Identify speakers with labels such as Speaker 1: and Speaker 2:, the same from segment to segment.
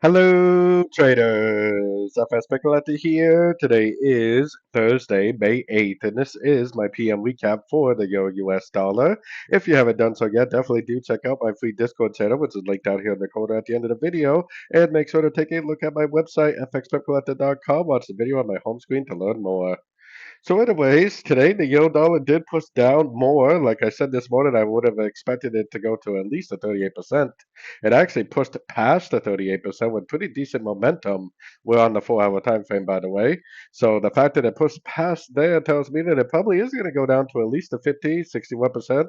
Speaker 1: Hello, traders. FX Pip Collector here. Today is Thursday, May 8th, and this is my PM recap for the Euro US dollar. If you haven't done so yet, definitely do check out my free Discord channel, which is linked down here in the corner at the end of the video. And make sure to take a look at my website, fxpipcollector.com. Watch the video on my home screen to learn more. So, anyways, today the euro dollar did push down more. Like I said this morning, I would have expected it to go to at least a 38%. It actually pushed past the 38% with pretty decent momentum. We're on the 4 hour time frame, by the way. So, the fact that it pushed past there tells me that it probably is going to go down to at least the 50, 61%.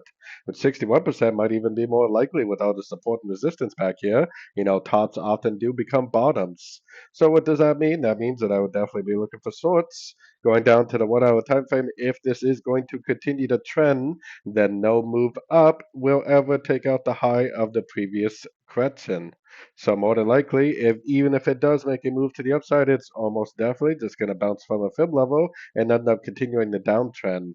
Speaker 1: But 61% might even be more likely with all the support and resistance back here. Tops often do become bottoms. So, what does that mean? That means that I would definitely be looking for shorts going down to the 1 hour time frame. If this is going to continue to trend, then no move up will ever take out the high of the previous correction. So more than likely, if even if it does make a move to the upside, it's almost definitely just going to bounce from a fib level and end up continuing the downtrend.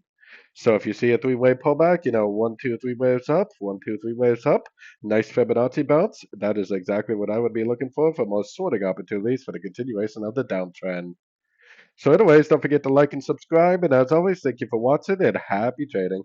Speaker 1: So if you see a three-way pullback, 1, 2, 3 waves up, 1, 2, 3 waves up, nice Fibonacci bounce. That is exactly what I would be looking for most sorting opportunities for the continuation of the downtrend. So anyways, don't forget to like and subscribe. And as always, thank you for watching and happy trading.